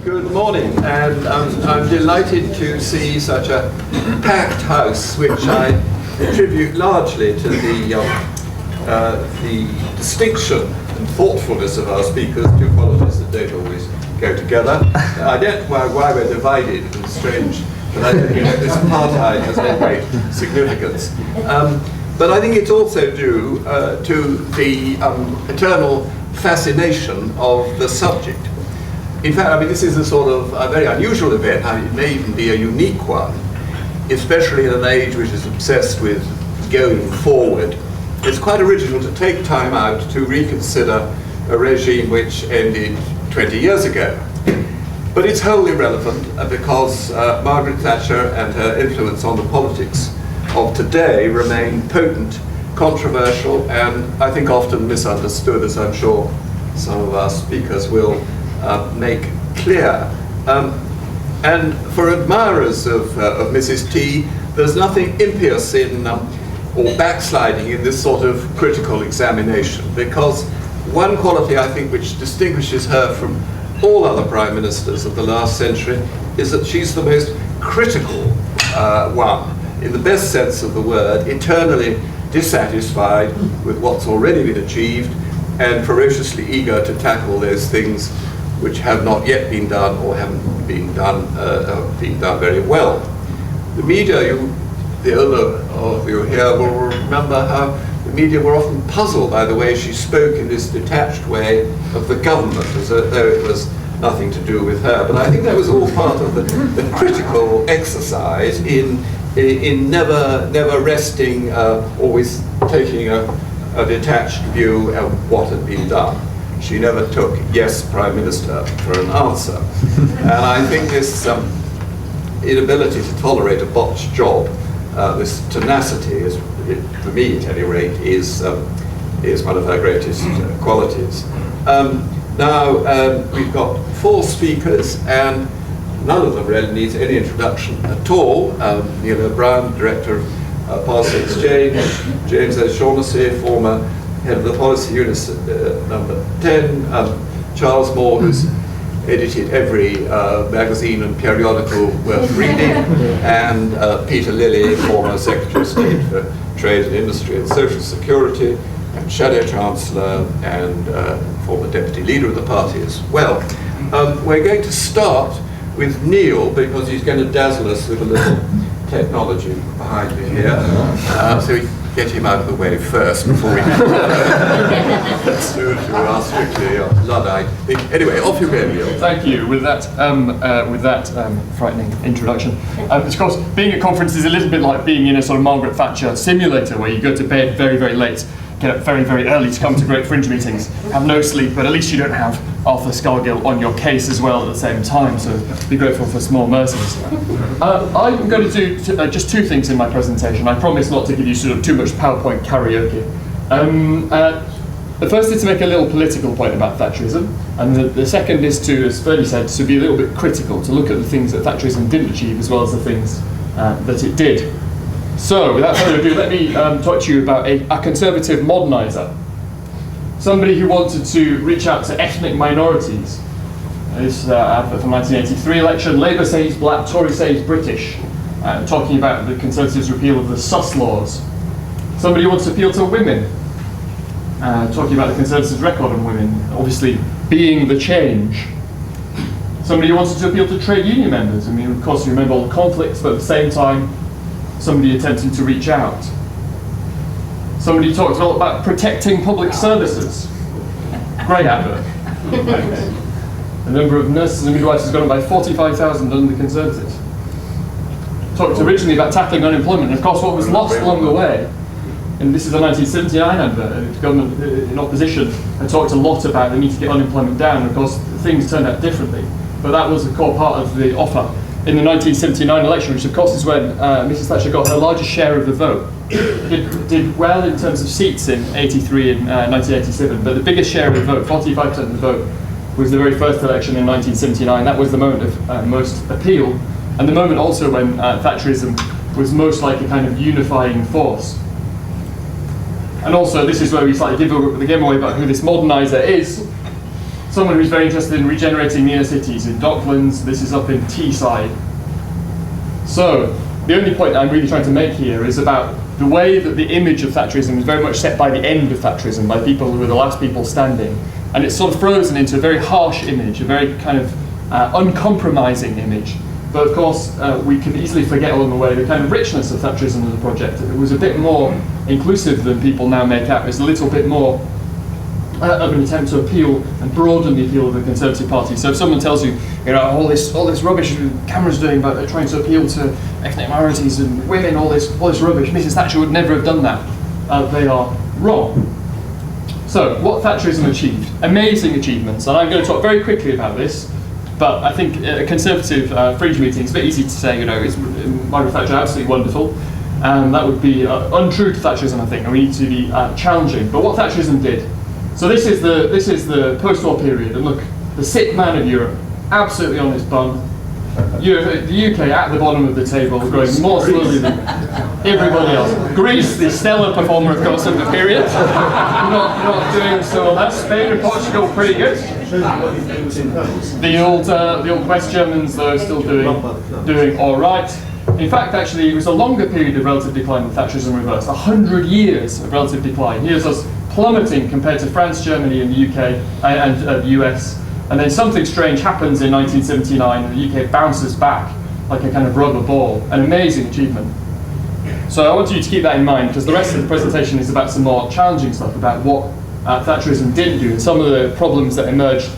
Good morning, and I'm delighted to see such a packed house, which I attribute largely to the distinction and thoughtfulness of our speakers, two qualities that don't always go together. I don't know why we're divided, it's strange, but I don't think this apartheid has no great significance. But I think it's also due to the eternal fascination of the subject. In fact, I mean, this is a sort of a very unusual event. I mean, it may even be a unique one, especially in an age which is obsessed with going forward. It's quite original to take time out to reconsider a regime which ended 20 years ago. But it's wholly relevant because Margaret Thatcher and her influence on the politics of today remain potent, controversial, and I think often misunderstood, as I'm sure some of our speakers will make clear. And for admirers of Mrs. T, there's nothing impious in or backsliding in this sort of critical examination, because one quality I think which distinguishes her from all other prime ministers of the last century is that she's the most critical one, in the best sense of the word, eternally dissatisfied with what's already been achieved and ferociously eager to tackle those things which have not yet been done or haven't been done very well. The media, the older of you here will remember how the media were often puzzled by the way she spoke in this detached way of the government, as though it was nothing to do with her. But I think that was all part of the critical exercise in never resting, always taking a detached view of what had been done. She never took "yes, Prime Minister" for an answer. And I think this inability to tolerate a botched job, this tenacity, for me at any rate, is one of her greatest qualities. Now, we've got four speakers, and none of them really needs any introduction at all. Neil O'Brien, Director of Policy Exchange; James O'Shaughnessy, former Head of the Policy Unit, number 10, Charles Moore, who's edited every magazine and periodical worth reading, and Peter Lilley, former Secretary of State for Trade and Industry and Social Security, and Shadow Chancellor, and former Deputy Leader of the party as well. We're going to start with Neil, because he's going to dazzle us with a little technology behind me here. So we get him out of the way first before we let's do it to our strictly Luddite thing. Anyway, off you go, Neil. Thank you. With that frightening introduction. Of course, being at conference is a little bit like being in a sort of Margaret Thatcher simulator, where you go to bed very, very late, get up very, very early to come to great fringe meetings, have no sleep, but at least you don't have Arthur Scargill on your case as well at the same time, so be grateful for small mercies. I'm going to do just two things in my presentation. I promise not to give you sort of too much PowerPoint karaoke. The first is to make a little political point about Thatcherism, and the second is to, as Ferdy said, to be a little bit critical, to look at the things that Thatcherism didn't achieve as well as the things that it did. So, without further ado, let me talk to you about a conservative moderniser. Somebody who wanted to reach out to ethnic minorities. This advert from 1983 election: Labour say he's black, Tory say he's British. Talking about the Conservatives' repeal of the sus laws. Somebody who wants to appeal to women. Talking about the Conservatives' record on women, obviously being the change. Somebody who wanted to appeal to trade union members. I mean, of course, you remember all the conflicts, but at the same time, somebody attempting to reach out. Somebody talked a lot about protecting public services. Great advert. The number of nurses and midwives has gone up by 45,000 under the Conservatives. Talked originally about tackling unemployment, and of course what was lost along the way, and this is a 1979 advert, the government in opposition had talked a lot about the need to get unemployment down, and of course things turned out differently. But that was a core part of the offer in the 1979 election, which of course is when Mrs. Thatcher got her largest share of the vote. Did well in terms of seats in 83 and 1987, but the biggest share of the vote, 45% of the vote, was the very first election in 1979. That was the moment of most appeal, and the moment also when Thatcherism was most like a kind of unifying force. And also, this is where we slightly give the game away about who this moderniser is. someone who's very interested in regenerating the inner cities in Docklands. This is up in Teesside. So the only point I'm really trying to make here is about the way that the image of Thatcherism is very much set by the end of Thatcherism, by people who were the last people standing. And it's sort of frozen into a very harsh image, a very kind of uncompromising image. But of course, we can easily forget along the way the kind of richness of Thatcherism as a project. It was a bit more inclusive than people now make out. It's a little bit more of an attempt to appeal and broaden the appeal of the Conservative Party. So if someone tells you, all this rubbish Cameron's doing about trying to appeal to ethnic minorities and women, all this rubbish, Mrs. Thatcher would never have done that. They are wrong. So what Thatcherism achieved? Amazing achievements, and I'm going to talk very quickly about this. But I think a Conservative fringe meeting, it's a bit easy to say, is Margaret Thatcher absolutely wonderful. That would be untrue to Thatcherism, I think, and we need to be challenging. But what Thatcherism did. So this is the post-war period, and look, the sick man of Europe, absolutely on his bum. The UK at the bottom of the table, growing more slowly than everybody else. Greece, the stellar performer, of course, of the period, not doing so well. That's Spain and Portugal, pretty good. The old West Germans, though, still doing all right. In fact, actually, it was a longer period of relative decline than Thatcherism reversed. 100 years of relative decline. Here's us plummeting compared to France, Germany, and the UK and the US. And then something strange happens in 1979, and the UK bounces back like a kind of rubber ball. An amazing achievement. So I want you to keep that in mind, because the rest of the presentation is about some more challenging stuff, about what Thatcherism didn't do, and some of the problems that emerged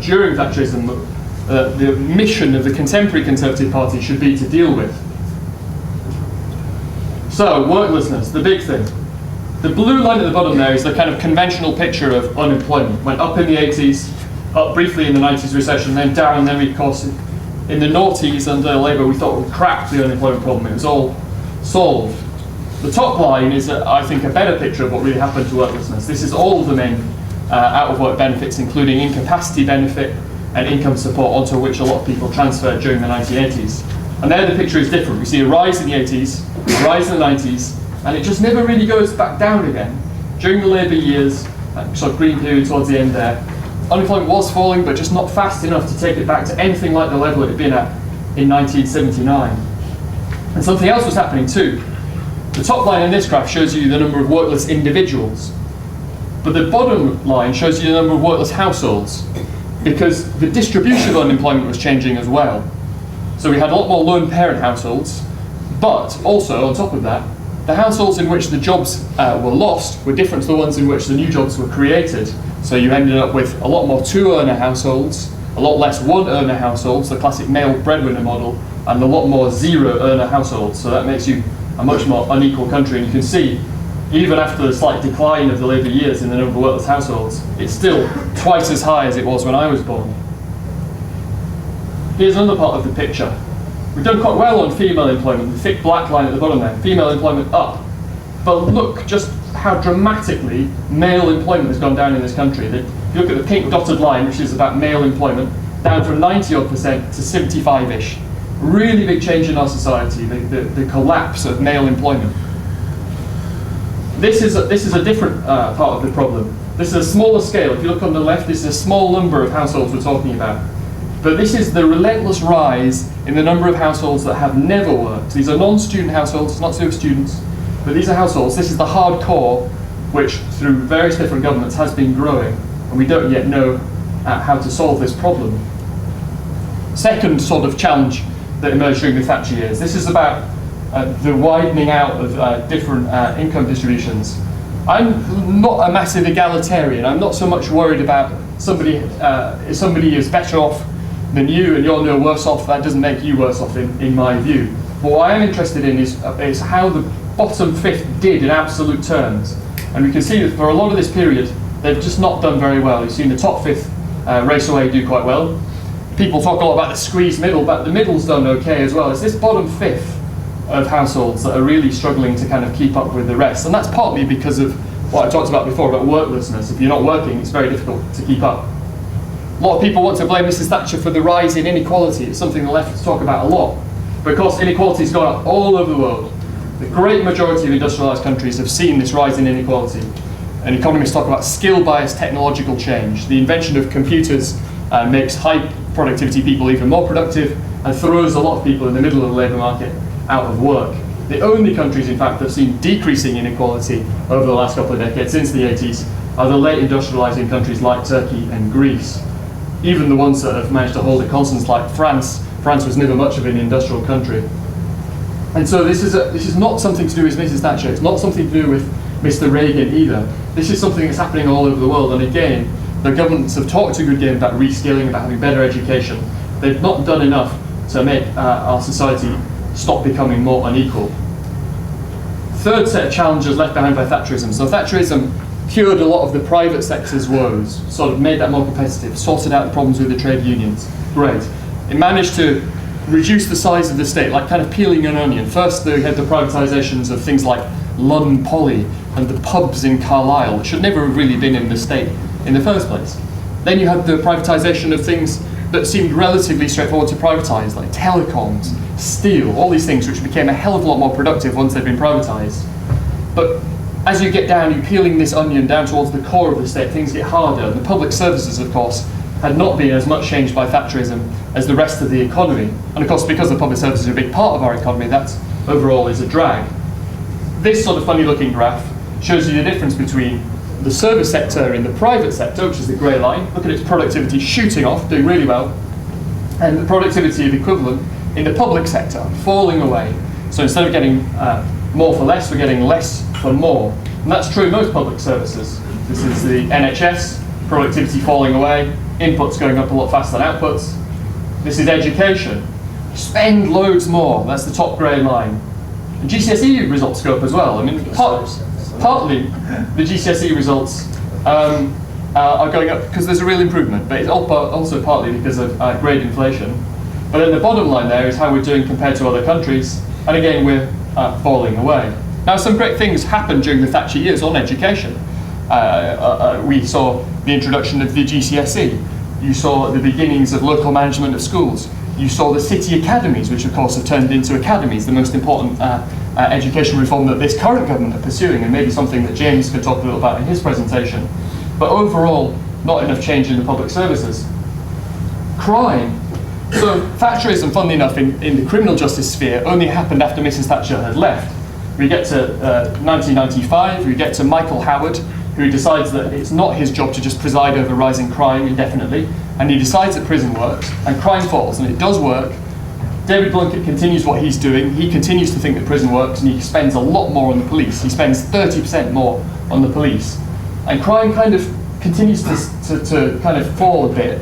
during Thatcherism that the mission of the contemporary Conservative Party should be to deal with. So, worklessness, the big thing. The blue line at the bottom there is the kind of conventional picture of unemployment. Went up in the 80s, up briefly in the 90s recession, then down, and then we, of course, in the noughties under Labour, we thought we'd cracked the unemployment problem. It was all solved. The top line is, I think, a better picture of what really happened to worklessness. This is all of the main out-of-work benefits, including incapacity benefit and income support, onto which a lot of people transferred during the 1980s. And there the picture is different. We see a rise in the 80s, a rise in the 90s, and it just never really goes back down again. During the Labour years, sort of green period towards the end there, unemployment was falling, but just not fast enough to take it back to anything like the level it had been at in 1979. And something else was happening too. The top line in this graph shows you the number of workless individuals, but the bottom line shows you the number of workless households, because the distribution of unemployment was changing as well. So we had a lot more lone parent households, but also, on top of that, the households in which the jobs were lost were different to the ones in which the new jobs were created. So you ended up with a lot more two-earner households, a lot less one-earner households, the classic male breadwinner model, and a lot more zero-earner households. So that makes you a much more unequal country. And you can see, even after the slight decline of the Labour years in the number of workless households, it's still twice as high as it was when I was born. Here's another part of the picture. We've done quite well on female employment, the thick black line at the bottom there. Female employment up. But look just how dramatically male employment has gone down in this country. If you look at the pink dotted line, which is about male employment, down from 90-odd% to 75-ish. Really big change in our society, the collapse of male employment. This is a different part of the problem. This is a smaller scale. If you look on the left, this is a small number of households we're talking about. But this is the relentless rise in the number of households that have never worked. These are non-student households, not to do with students, but these are households. This is the hardcore, which through various different governments has been growing, and we don't yet know how to solve this problem. Second sort of challenge that emerged during the Thatcher years. This is about the widening out of different income distributions. I'm not a massive egalitarian. I'm not so much worried about if somebody is better off than you and you're no worse off. That doesn't make you worse off in my view. But what I am interested in is how the bottom fifth did in absolute terms. And we can see that for a lot of this period, they've just not done very well. You've seen the top fifth race away do quite well. People talk a lot about the squeezed middle, but the middle's done okay as well. It's this bottom fifth of households that are really struggling to kind of keep up with the rest. And that's partly because of what I talked about before about worklessness. If you're not working, it's very difficult to keep up. A lot of people want to blame Mrs. Thatcher for the rise in inequality. It's something the left talk about a lot. But of course, inequality has gone up all over the world. The great majority of industrialised countries have seen this rise in inequality. And economists talk about skill-biased technological change. The invention of computers makes high productivity people even more productive and throws a lot of people in the middle of the labour market out of work. The only countries, in fact, that have seen decreasing inequality over the last couple of decades, since the 80s, are the late industrialising countries like Turkey and Greece. Even the ones that have managed to hold a constant, like France. France was never much of an industrial country. And so this is not something to do with Mrs. Thatcher. It's not something to do with Mr. Reagan either. This is something that's happening all over the world. And again, the governments have talked a good game about reskilling, about having better education. They've not done enough to make our society stop becoming more unequal. Third set of challenges left behind by Thatcherism. So Thatcherism cured a lot of the private sector's woes, sort of made that more competitive, sorted out the problems with the trade unions. Great. It managed to reduce the size of the state, like kind of peeling an onion. First, they had the privatisations of things like London Poly and the pubs in Carlisle, which should never have really been in the state in the first place. Then you had the privatisation of things that seemed relatively straightforward to privatise, like telecoms, steel, all these things which became a hell of a lot more productive once they'd been privatised. But as you get down, you're peeling this onion down towards the core of the state, things get harder. The public services, of course, had not been as much changed by Thatcherism as the rest of the economy. And of course, because the public services are a big part of our economy, that overall is a drag. This sort of funny looking graph shows you the difference between the service sector in the private sector, which is the grey line. Look at its productivity shooting off, doing really well, and the productivity of equivalent in the public sector, falling away. So instead of getting more for less, we're getting less for more. And that's true in most public services. This is the NHS, productivity falling away, inputs going up a lot faster than outputs. This is education. Spend loads more, that's the top grey line. And GCSE results go up as well. I mean, partly the GCSE results are going up because there's a real improvement, but it's also partly because of grade inflation. But then the bottom line there is how we're doing compared to other countries, and again we're falling away. Now some great things happened during the Thatcher years on education. We saw the introduction of the GCSE, you saw the beginnings of local management of schools, you saw the city academies, which of course have turned into academies, the most important education reform that this current government are pursuing, and maybe something that James could talk a little about in his presentation. But overall, not enough change in the public services. Crime. So Thatcherism, funnily enough, in the criminal justice sphere only happened after Mrs. Thatcher had left. We get to 1995, we get to Michael Howard, who decides that it's not his job to just preside over rising crime indefinitely, and he decides that prison works, and crime falls, and it does work. David Blunkett continues what he's doing. He continues to think that prison works, and he spends a lot more on the police. He spends 30% more on the police. And crime kind of continues to kind of fall a bit.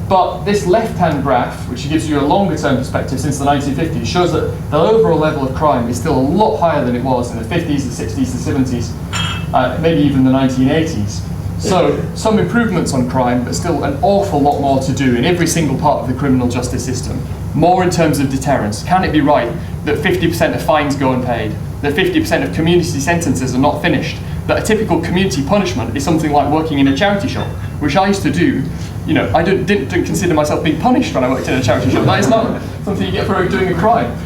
But this left-hand graph, which gives you a longer-term perspective since the 1950s, shows that the overall level of crime is still a lot higher than it was in the 50s, the 60s, the 70s, maybe even the 1980s. So some improvements on crime, but still an awful lot more to do in every single part of the criminal justice system. More in terms of deterrence. Can it be right that 50% of fines go unpaid? That 50% of community sentences are not finished? That a typical community punishment is something like working in a charity shop, which I used to do. You know, I didn't consider myself being punished when I worked in a charity shop. That is not something you get for doing a crime.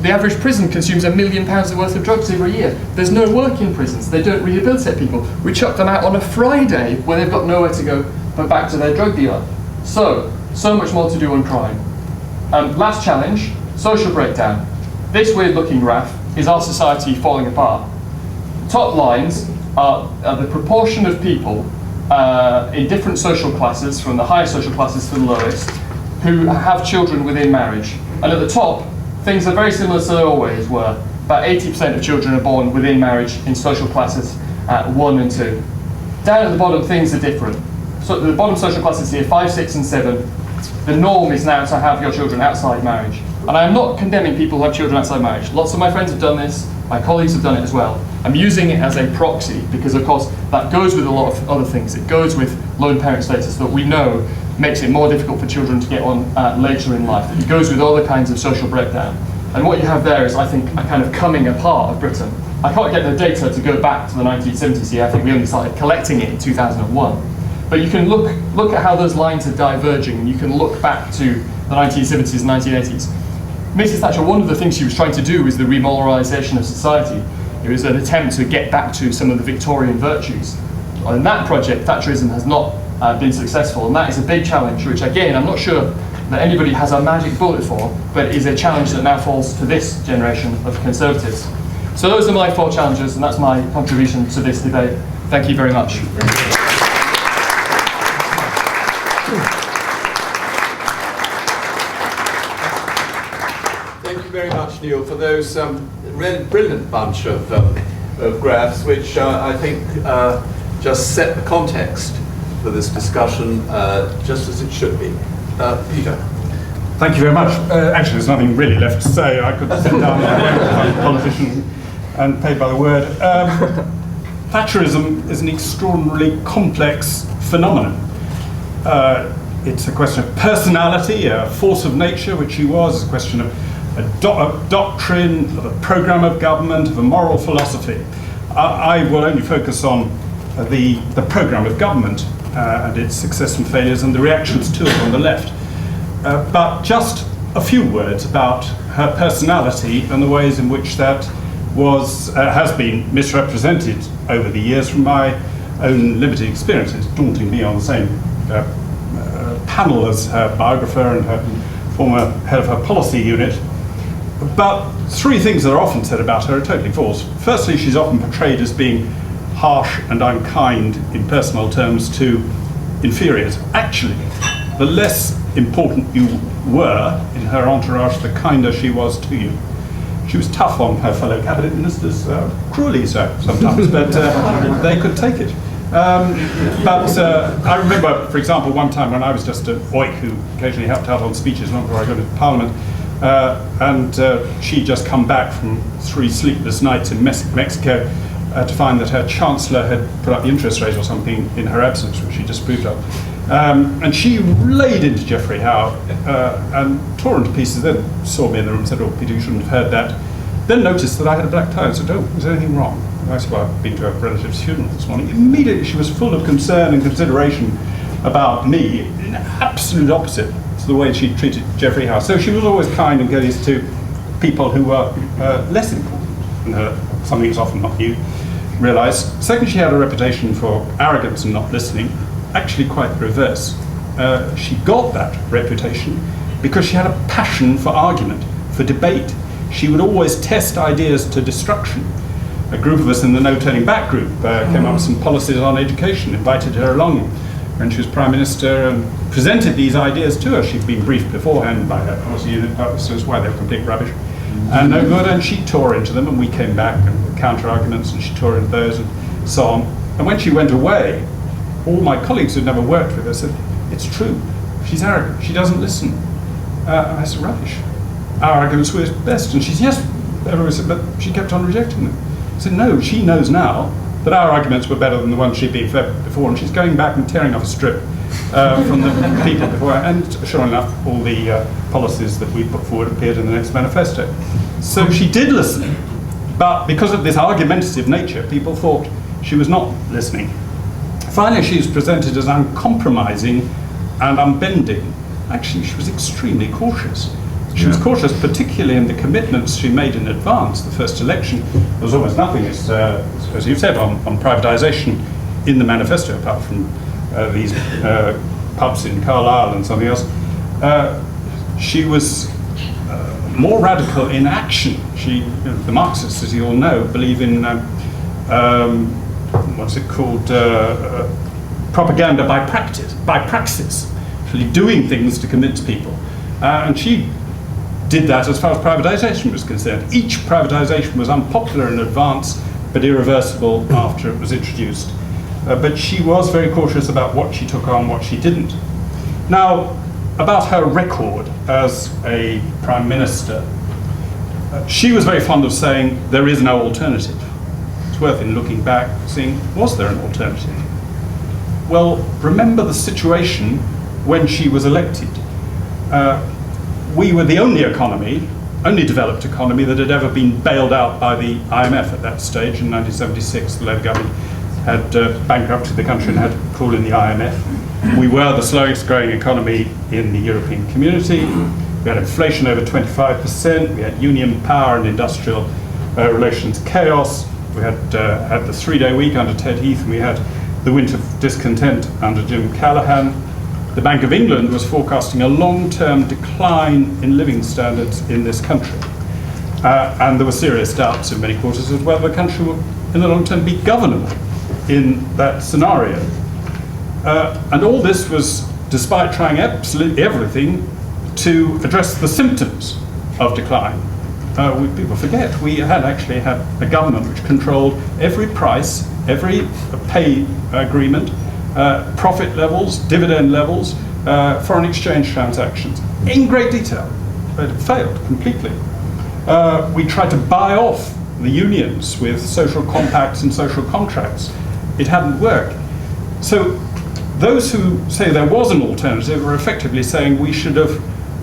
The average prison consumes £1 million worth of drugs every year. There's no work in prisons. They don't rehabilitate people. We chuck them out on a Friday when they've got nowhere to go but back to their drug dealer. So much more to do on crime. Last challenge, social breakdown. This weird-looking graph is our society falling apart. Top lines are the proportion of people in different social classes, from the highest social classes to the lowest, who have children within marriage. And at the top, things are very similar to they always were. About 80% of children are born within marriage in social classes 1 and 2. Down at the bottom, things are different. So the bottom social classes here, 5, 6, and 7. The norm is now to have your children outside marriage. And I am not condemning people who have children outside marriage. Lots of my friends have done this. My colleagues have done it as well. I'm using it as a proxy because, of course, that goes with a lot of other things. It goes with lone parent status that we know makes it more difficult for children to get on later in life. It goes with other kinds of social breakdown. And what you have there is, I think, a kind of coming apart of Britain. I can't get the data to go back to the 1970s here. I think we only started collecting it in 2001. But you can look at how those lines are diverging, and you can look back to the 1970s and 1980s. Mrs. Thatcher, one of the things she was trying to do was the remoralisation of society. It was an attempt to get back to some of the Victorian virtues. On that project, Thatcherism has not been successful, and that is a big challenge, which again, I'm not sure that anybody has a magic bullet for, but is a challenge that now falls to this generation of Conservatives. So those are my 4 challenges, and that's my contribution to this debate. Thank you very much. Thank you very much, Neil, for those really brilliant bunch of graphs, which I think just set the context for this discussion just as it should be. Peter. Thank you very much. Actually, there's nothing really left to say. I could sit down like a politician and paid by the word. Thatcherism is an extraordinarily complex phenomenon. It's a question of personality, a force of nature, which she was. It's a question of a doctrine, of a program of government, of a moral philosophy. I will only focus on the program of government and its success and failures and the reactions to it on the left. But just a few words about her personality and the ways in which that has been misrepresented over the years from my own limited experience. It's daunting me on the same panel as her biographer and her former head of her policy unit. But 3 things that are often said about her are totally false. Firstly, she's often portrayed as being harsh and unkind in personal terms to inferiors. Actually, the less important you were in her entourage, the kinder she was to you. She was tough on her fellow cabinet ministers, cruelly so sometimes, but they could take it. I remember, for example, one time when I was just an oik who occasionally helped out on speeches long before I got into Parliament, and she'd just come back from 3 sleepless nights in Mexico to find that her chancellor had put up the interest rate or something in her absence, which she disapproved of. And she laid into Geoffrey Howe and tore into pieces, then saw me in the room and said, "Oh, Peter, you shouldn't have heard that." Then noticed that I had a black tie and said, "Oh, is there anything wrong?" And I said, "Well, I've been to a relative's funeral this morning." Immediately she was full of concern and consideration about me, in absolute opposite to the way she treated Geoffrey Howe. So she was always kind and courteous to people who were less important than her, something that's often not realised. Second, she had a reputation for arrogance and not listening. Actually quite the reverse. She got that reputation because she had a passion for argument, for debate. She would always test ideas to destruction. A group of us in the No Turning Back group came up with some policies on education, invited her along when she was Prime Minister and presented these ideas to her. She'd been briefed beforehand by her policy unit officers why they were complete rubbish and no good, and she tore into them, and we came back and with counter-arguments, and she tore into those and so on. And when she went away, all my colleagues who'd never worked with her said, "It's true, she's arrogant, she doesn't listen." And I said, "Rubbish. Our arguments were best." And she said, "Yes," everyone said, but she kept on rejecting them. I said, "No, she knows now that our arguments were better than the ones she'd been fed before, and she's going back and tearing off a strip from the people before." And sure enough, all the policies that we put forward appeared in the next manifesto. So she did listen, but because of this argumentative nature, people thought she was not listening. Finally, she was presented as uncompromising and unbending. Actually, she was extremely cautious. She was cautious, particularly in the commitments she made in advance. The first election, there was almost nothing, as you've said, on privatisation in the manifesto, apart from these pubs in Carlisle and something else. She was more radical in action. The Marxists, as you all know, believe in what's it called? Propaganda by praxis, actually doing things to convince people. And she did that as far as privatisation was concerned. Each privatisation was unpopular in advance, but irreversible after it was introduced. But she was very cautious about what she took on, what she didn't. Now, about her record as a Prime Minister, she was very fond of saying, there is no alternative. It's worth in looking back, seeing, was there an alternative? Well, remember the situation when she was elected. We were the only developed economy that had ever been bailed out by the IMF at that stage. In 1976, the Labour government had bankrupted the country and had to call in the IMF. We were the slowest growing economy in the European community. We had inflation over 25%. We had union power and industrial relations chaos. We had the 3-day week under Ted Heath, and we had the winter of discontent under Jim Callaghan. The Bank of England was forecasting a long-term decline in living standards in this country. And there were serious doubts in many quarters as whether the country would, in the long term, be governable in that scenario. And all this was despite trying absolutely everything to address the symptoms of decline. People forget, we had actually had a government which controlled every price, every pay agreement, profit levels, dividend levels, foreign exchange transactions, in great detail. But it failed completely. We tried to buy off the unions with social compacts and social contracts. It hadn't worked. So those who say there was an alternative are effectively saying we should have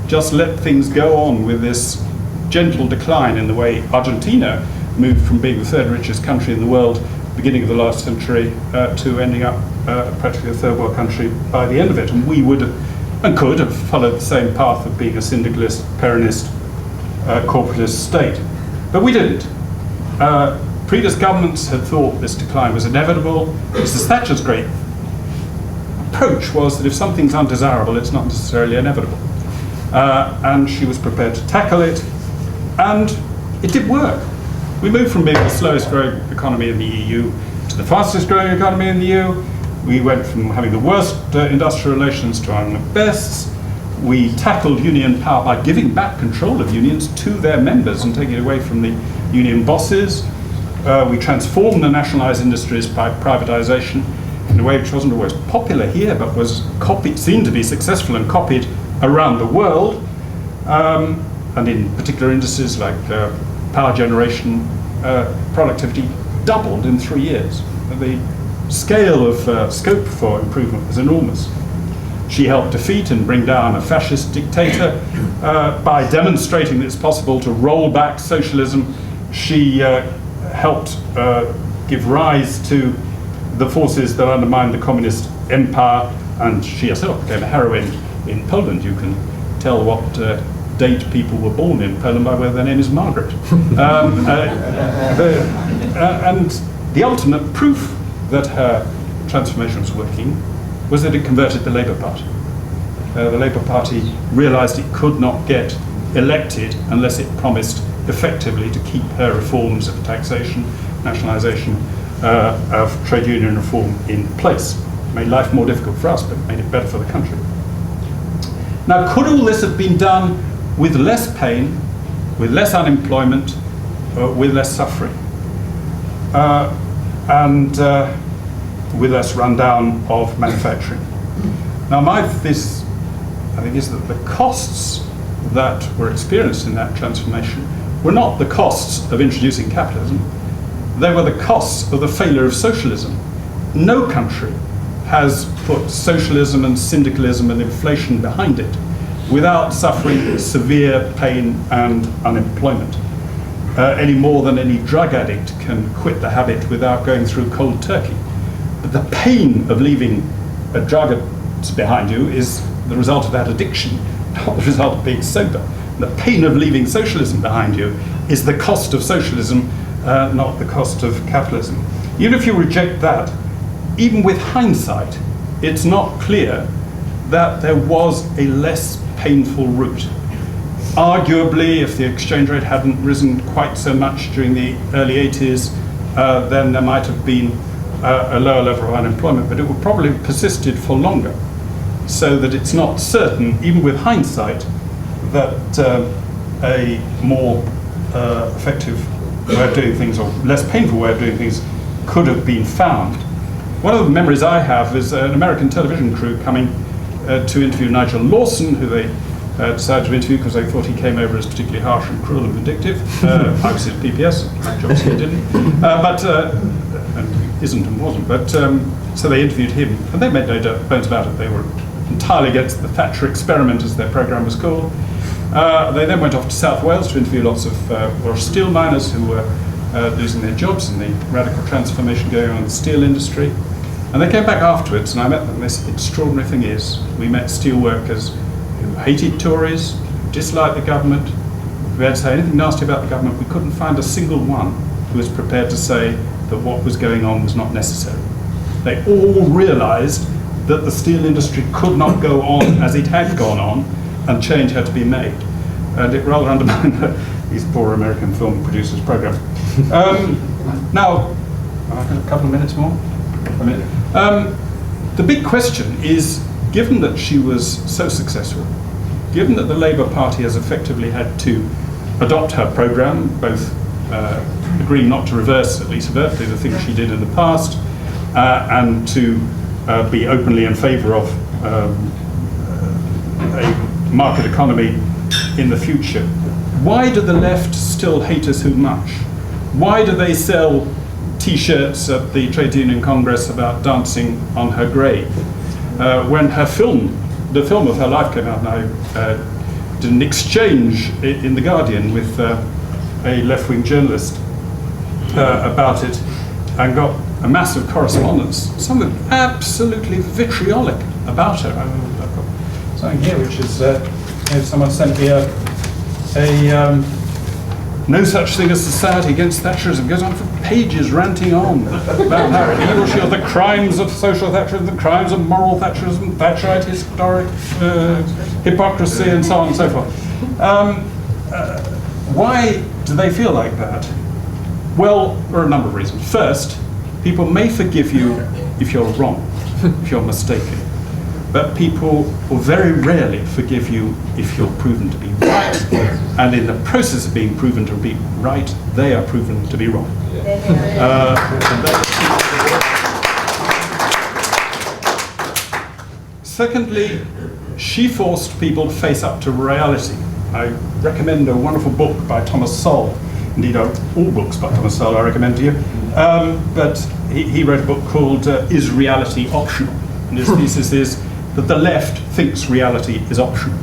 just let things go on with this gentle decline in the way Argentina moved from being the third richest country in the world beginning of the last century to ending up practically a third world country by the end of it. And we would have, and could have followed the same path of being a syndicalist, Peronist, corporatist state. But we didn't. Previous governments had thought this decline was inevitable. Mrs. Thatcher's great approach was that if something's undesirable, it's not necessarily inevitable. And she was prepared to tackle it, and it did work. We moved from being the slowest growing economy in the EU to the fastest growing economy in the EU. We went from having the worst industrial relations to one of the best. We tackled union power by giving back control of unions to their members and taking it away from the union bosses. We transformed the nationalised industries by privatisation in a way which wasn't always popular here, but was copied, seen to be successful and copied around the world. And in particular industries like power generation, productivity doubled in 3 years. The scale of scope for improvement was enormous. She helped defeat and bring down a fascist dictator by demonstrating that it's possible to roll back socialism. She helped give rise to the forces that undermined the communist empire, and she herself became a heroine in Poland. You can tell what date people were born in Poland by whether their name is Margaret. And the ultimate proof that her transformation was working was that it converted the Labour Party. The Labour Party realised it could not get elected unless it promised effectively to keep her reforms of taxation, nationalisation, of trade union reform in place. It made life more difficult for us, but it made it better for the country. Now, could all this have been done with less pain, with less unemployment, with less suffering, and with less rundown of manufacturing? Now, my thesis, I think, is that the costs that were experienced in that transformation were not the costs of introducing capitalism, they were the costs of the failure of socialism. No country has put socialism and syndicalism and inflation behind it without suffering severe pain and unemployment, any more than any drug addict can quit the habit without going through cold turkey. But the pain of leaving a drug behind you is the result of that addiction, not the result of being sober. The pain of leaving socialism behind you is the cost of socialism, not the cost of capitalism. Even if you reject that, even with hindsight, it's not clear that there was a less painful route. Arguably, if the exchange rate hadn't risen quite so much during the early 80s, then there might have been a lower level of unemployment, but it would probably have persisted for longer. So that it's not certain, even with hindsight, that a more effective way of doing things, or less painful way of doing things, could have been found. One of the memories I have is an American television crew coming to interview Nigel Lawson, who they decided to interview because they thought he came over as particularly harsh and cruel and vindictive. I was his PPS, obviously he didn't, and isn't and wasn't. But so they interviewed him, and they made no bones about it. They were entirely against the Thatcher experiment, as their programme was called. They then went off to South Wales to interview lots of Welsh steel miners who were losing their jobs and the radical transformation going on in the steel industry. And they came back afterwards, and I met them. This extraordinary thing is, we met steel workers who hated Tories, who disliked the government. If we had to say anything nasty about the government, we couldn't find a single one who was prepared to say that what was going on was not necessary. They all realised that the steel industry could not go on as it had gone on, and change had to be made. And it rather undermined these poor American film producers' program. Now, I've got a couple of minutes more. A minute. The big question is, given that she was so successful, given that the Labour Party has effectively had to adopt her programme, both agreeing not to reverse, at least overtly, the things she did in the past, and to be openly in favour of a market economy in the future. Why do the left still hate her so much? Why do they sell T-shirts at the Trade Union Congress about dancing on her grave? When her film, the film of her life came out, and I did an exchange in The Guardian with a left-wing journalist about it, and got a massive correspondence, some of it absolutely vitriolic about her. I've got something here which is, someone sent me a no such thing as society against Thatcherism. Goes on for pages ranting on about how evil she was, the crimes of social Thatcherism, the crimes of moral Thatcherism, Thatcherite historic hypocrisy, and so on and so forth. Why do they feel like that? Well, there are a number of reasons. First, people may forgive you if you're wrong, if you're mistaken. But people will very rarely forgive you if you're proven to be right. And in the process of being proven to be right, they are proven to be wrong. Secondly, she forced people to face up to reality. I recommend a wonderful book by Thomas Sowell. Indeed, all books by Thomas Sowell I recommend to you. But he wrote a book called Is Reality Optional? And his thesis is that the left thinks reality is optional.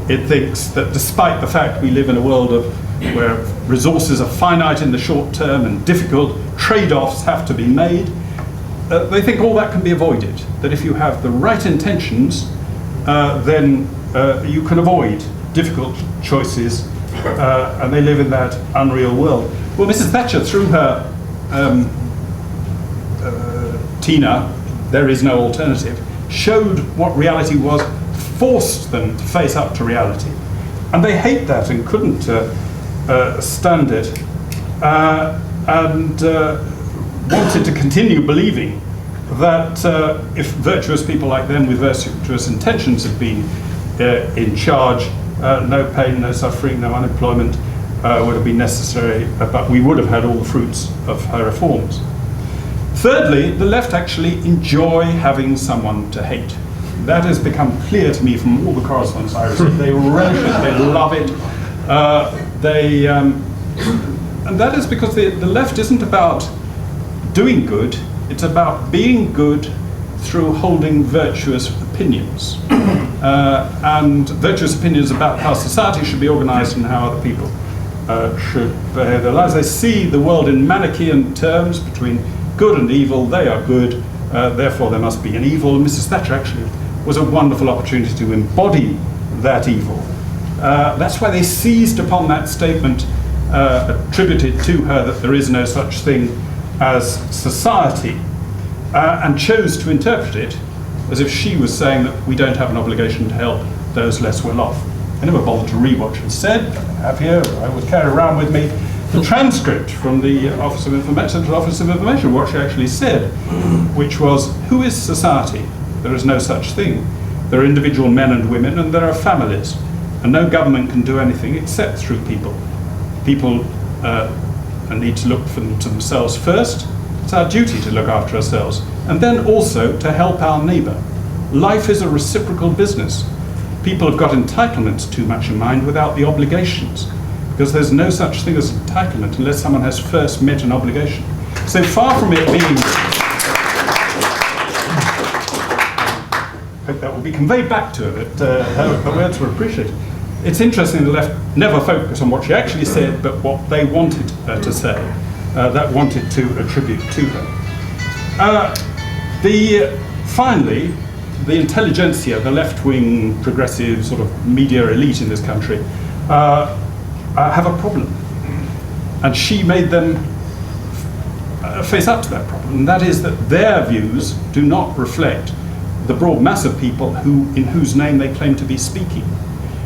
It thinks that despite the fact we live in a world where resources are finite in the short term and difficult trade-offs have to be made, they think all that can be avoided. That if you have the right intentions, then you can avoid difficult choices, and they live in that unreal world. Well, Mrs. Thatcher, through her Tina, There Is No Alternative, showed what reality was, forced them to face up to reality. And they hate that and couldn't stand it, and wanted to continue believing that if virtuous people like them with virtuous intentions had been in charge, no pain, no suffering, no unemployment would have been necessary, but we would have had all the fruits of her reforms. Thirdly, the left actually enjoy having someone to hate. That has become clear to me from all the correspondence I received. They relish it, they love it. And that is because the left isn't about doing good, it's about being good through holding virtuous opinions. And virtuous opinions about how society should be organized and how other people should behave their lives. They see the world in Manichaean terms between good and evil. They are good, therefore there must be an evil. Mrs. Thatcher actually was a wonderful opportunity to embody that evil. That's why they seized upon that statement attributed to her that there is no such thing as society, and chose to interpret it as if she was saying that we don't have an obligation to help those less well off. I never bothered to read what she said. I have here, I would carry around with me the transcript from the Office of Information, Central Office of Information, what she actually said, which was, who is society? There is no such thing. There are individual men and women, and there are families. And no government can do anything except through people. People need to look to themselves first. It's our duty to look after ourselves. And then also to help our neighbour. Life is a reciprocal business. People have got entitlements too much in mind without the obligations, because there's no such thing as entitlement unless someone has first met an obligation. So far from it being... I hope that will be conveyed back to her, that her words were appreciated. It's interesting the left never focus on what she actually said, but what they wanted to say, that wanted to attribute to her. Finally, the intelligentsia, the left-wing progressive sort of media elite in this country, have a problem. And she made them face up to that problem, and that is that their views do not reflect the broad mass of people in whose name they claim to be speaking.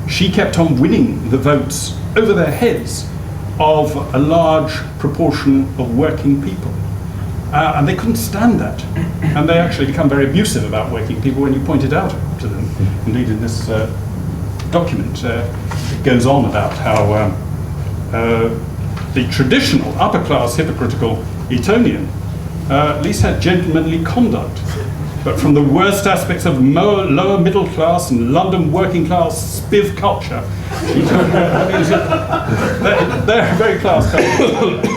She kept on winning the votes over their heads of a large proportion of working people. And they couldn't stand that. And they actually become very abusive about working people when you point it out to them. Indeed, in this document, it goes on about how the traditional upper-class hypocritical Etonian at least had gentlemanly conduct. But from the worst aspects of lower middle class and London working class spiv culture, they're a very class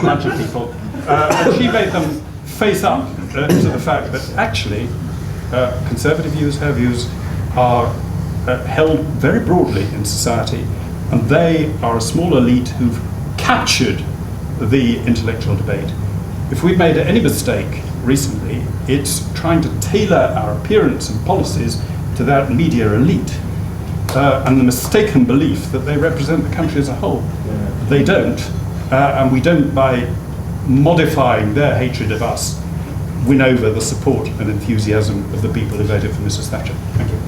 bunch of people. And she made them face up to the fact that actually conservative views, her views, are held very broadly in society, and they are a small elite who've captured the intellectual debate. If we've made any mistake recently, it's trying to tailor our appearance and policies to that media elite, and the mistaken belief that they represent the country as a whole. Yeah. They don't, and we don't, by modifying their hatred of us, win over the support and enthusiasm of the people who voted for Mrs. Thatcher. Thank you.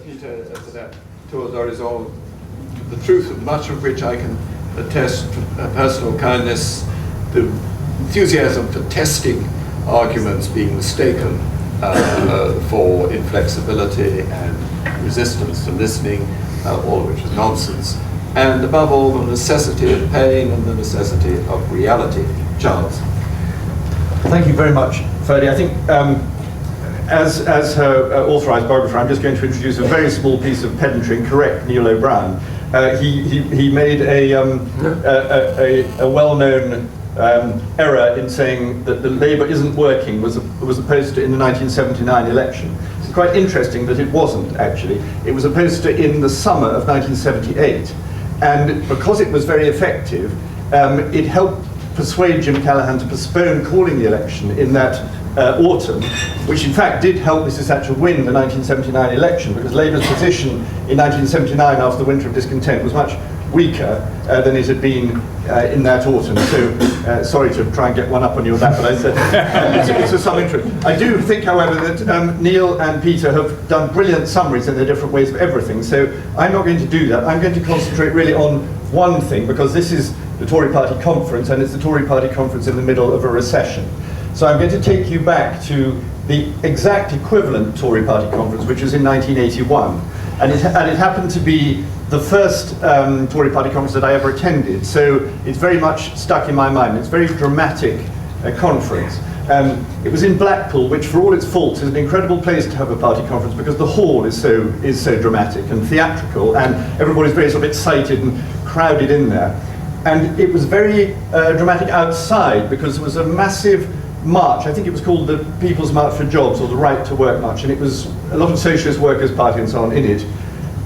Peter, for that towards our resolve, the truth of much of which I can attest, personal kindness, the enthusiasm for testing arguments being mistaken for inflexibility and resistance to listening, all of which is nonsense, and above all the necessity of pain and the necessity of reality. Charles. Thank you very much, Ferdy. I think as her authorised biographer, I'm just going to introduce a very small piece of pedantry and correct Neil O'Brien. He made a well-known error in saying that the Labour isn't working was opposed to in the 1979 election. It's quite interesting that it wasn't, actually. It was opposed to in the summer of 1978. And because it was very effective, it helped persuade Jim Callaghan to postpone calling the election in that autumn, which in fact did help Mrs. Thatcher win the 1979 election, because Labour's position in 1979 after the winter of discontent was much weaker than it had been in that autumn. So sorry to try and get one up on you on that, but I said it's of some interest. I do think, however, that Neil and Peter have done brilliant summaries in their different ways of everything, so I'm not going to do that. I'm going to concentrate really on one thing, because this is the Tory party conference, and it's the Tory party conference in the middle of a recession. So I'm going to take you back to the exact equivalent Tory party conference, which was in 1981. And it happened to be the first Tory party conference that I ever attended, so it's very much stuck in my mind. It's a very dramatic conference. It was in Blackpool, which for all its faults is an incredible place to have a party conference, because the hall is so dramatic and theatrical, and everybody's very sort of excited and crowded in there. And it was very dramatic outside, because there was a massive march. I think it was called the People's March for Jobs, or the Right to Work March, and it was a lot of Socialist Workers' Party and so on in it,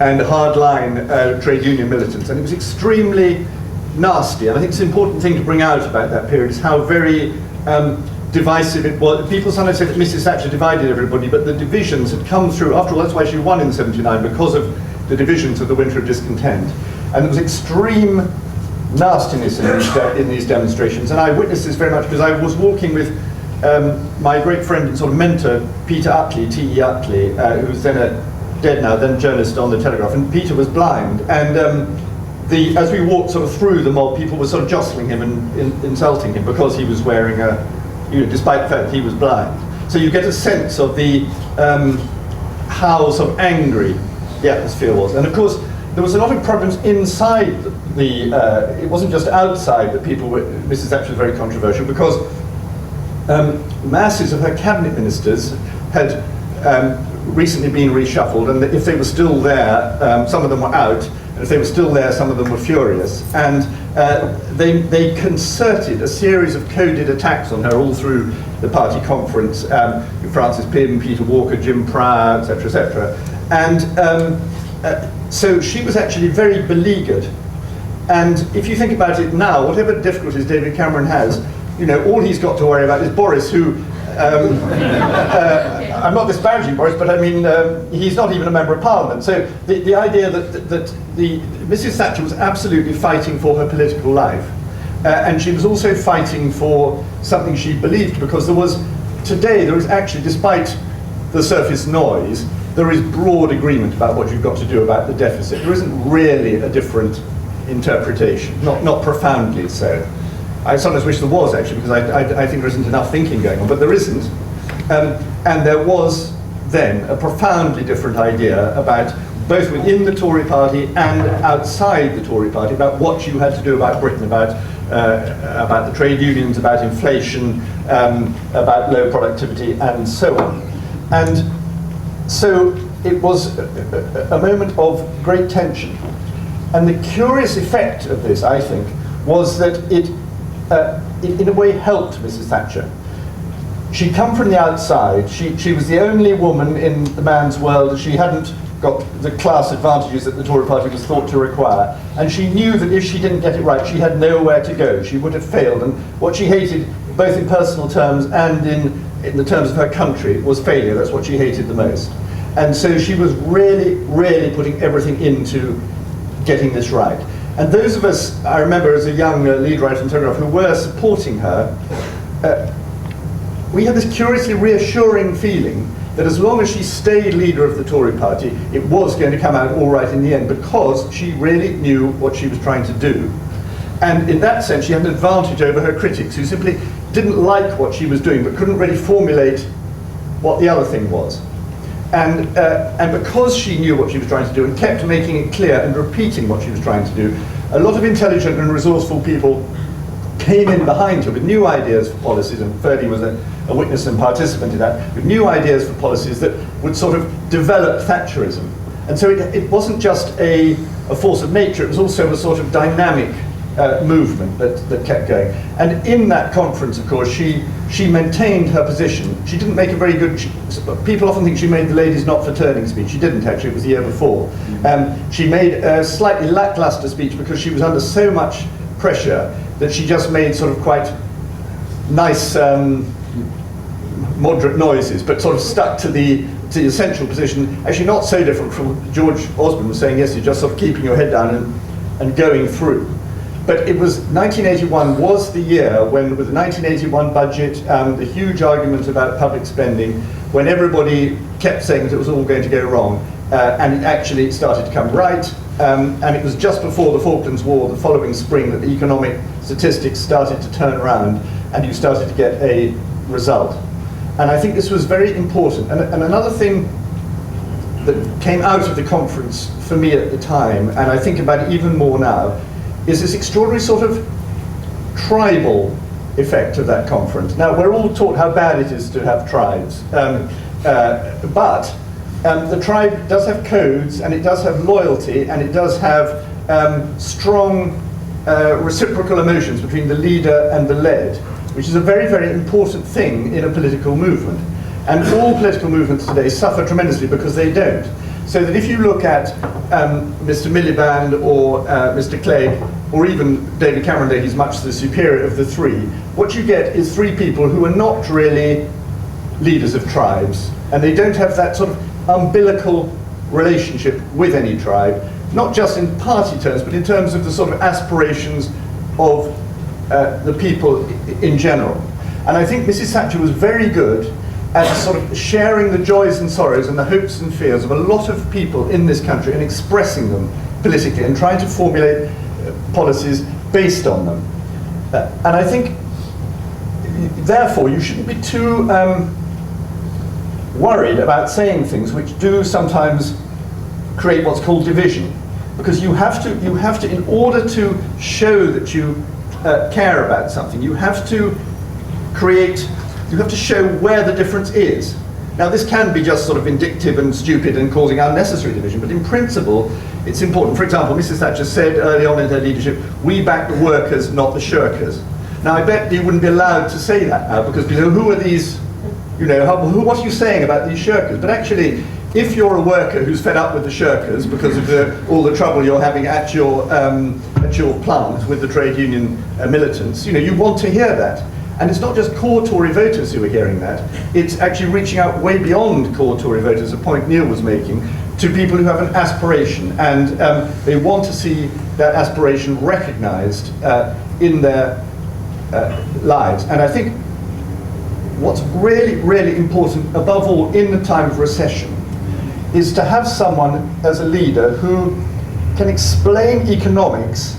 and hardline trade union militants, and it was extremely nasty. And I think it's an important thing to bring out about that period is how very divisive it was. People sometimes say that Mrs. Thatcher divided everybody, but the divisions had come through. After all, that's why she won in '79, because of the divisions of the winter of discontent. And there was extreme nastiness in these demonstrations, and I witnessed this very much because I was walking with my great friend and sort of mentor, Peter Utley, T.E. Utley, who's then dead now, then journalist on the Telegraph, and Peter was blind, and as we walked sort of through the mob, people were sort of jostling him and insulting him because he was wearing despite the fact that he was blind. So you get a sense of the how sort of angry the atmosphere was, and of course there was a lot of problems inside it wasn't just outside that people were. Mrs. Thatcher was very controversial because masses of her cabinet ministers had recently been reshuffled, and if they were still there, some of them were out, and if they were still there, some of them were furious, and they concerted a series of coded attacks on her all through the party conference. Francis Pym, Peter Walker, Jim Pryor, etc., etc., and so she was actually very beleaguered. And if you think about it now, whatever difficulties David Cameron has, all he's got to worry about is Boris, who I'm not disparaging Boris, but I mean, he's not even a member of Parliament. So the idea that Mrs. Thatcher was absolutely fighting for her political life, and she was also fighting for something she believed, because there is actually, despite the surface noise, there is broad agreement about what you've got to do about the deficit. There isn't really a different interpretation, not profoundly so. I sometimes wish there was, actually, because I think there isn't enough thinking going on, but there isn't. And there was then a profoundly different idea about, both within the Tory party and outside the Tory party, about what you had to do about Britain, about the trade unions, about inflation, about low productivity, and so on. And so it was a moment of great tension. And the curious effect of this, I think, was that it in a way helped Mrs. Thatcher. She'd come from the outside. She was the only woman in the man's world. She hadn't got the class advantages that the Tory party was thought to require. And she knew that if she didn't get it right, she had nowhere to go. She would have failed. And what she hated, both in personal terms and in the terms of her country, was failure. That's what she hated the most. And so she was really, really putting everything into getting this right. And those of us, I remember as a young lead writer from Telegraph, who were supporting her, we had this curiously reassuring feeling that as long as she stayed leader of the Tory party, it was going to come out all right in the end, because she really knew what she was trying to do. And in that sense, she had an advantage over her critics, who simply didn't like what she was doing, but couldn't really formulate what the other thing was. And because she knew what she was trying to do and kept making it clear and repeating what she was trying to do, a lot of intelligent and resourceful people came in behind her with new ideas for policies, and Ferdy was a witness and participant in that, with new ideas for policies that would sort of develop Thatcherism. And so it wasn't just a force of nature, it was also a sort of dynamic movement that kept going. And in that conference, of course, she maintained her position. She didn't make a very good, people often think she made the ladies not for turning speech. She didn't, actually, it was the year before. She made a slightly lackluster speech because she was under so much pressure that she just made sort of quite nice, moderate noises, but sort of stuck to the essential position. Actually not so different from what George Osborne was saying yesterday, just sort of keeping your head down and going through. But it was, 1981 was the year when, with the 1981 budget, the huge argument about public spending, when everybody kept saying that it was all going to go wrong, and it actually started to come right. And it was just before the Falklands War, the following spring, that the economic statistics started to turn around, and you started to get a result. And I think this was very important. And another thing that came out of the conference for me at the time, and I think about it even more now, is this extraordinary sort of tribal effect of that conference. Now, we're all taught how bad it is to have tribes, but the tribe does have codes, and it does have loyalty, and it does have strong reciprocal emotions between the leader and the led, which is a very, very important thing in a political movement. And all political movements today suffer tremendously because they don't. So that if you look at Mr. Miliband or Mr. Clegg, or even David Cameron, though he's much the superior of the three, what you get is three people who are not really leaders of tribes, and they don't have that sort of umbilical relationship with any tribe, not just in party terms, but in terms of the sort of aspirations of the people in general. And I think Mrs. Thatcher was very good at sort of sharing the joys and sorrows and the hopes and fears of a lot of people in this country and expressing them politically and trying to formulate policies based on them. And I think, therefore, you shouldn't be too worried about saying things which do sometimes create what's called division, because you have to, in order to show that you care about something, you have to show where the difference is. Now, this can be just sort of vindictive and stupid and causing unnecessary division, but in principle, it's important. For example, Mrs. Thatcher said early on in her leadership, "We back the workers, not the shirkers." Now, I bet you wouldn't be allowed to say that now, because who are these, what are you saying about these shirkers? But actually, if you're a worker who's fed up with the shirkers because of all the trouble you're having at your plant with the trade union militants, you want to hear that. And it's not just core Tory voters who are hearing that, it's actually reaching out way beyond core Tory voters, a point Neil was making, to people who have an aspiration, and they want to see that aspiration recognised in their lives. And I think what's really, really important, above all in the time of recession, is to have someone as a leader who can explain economics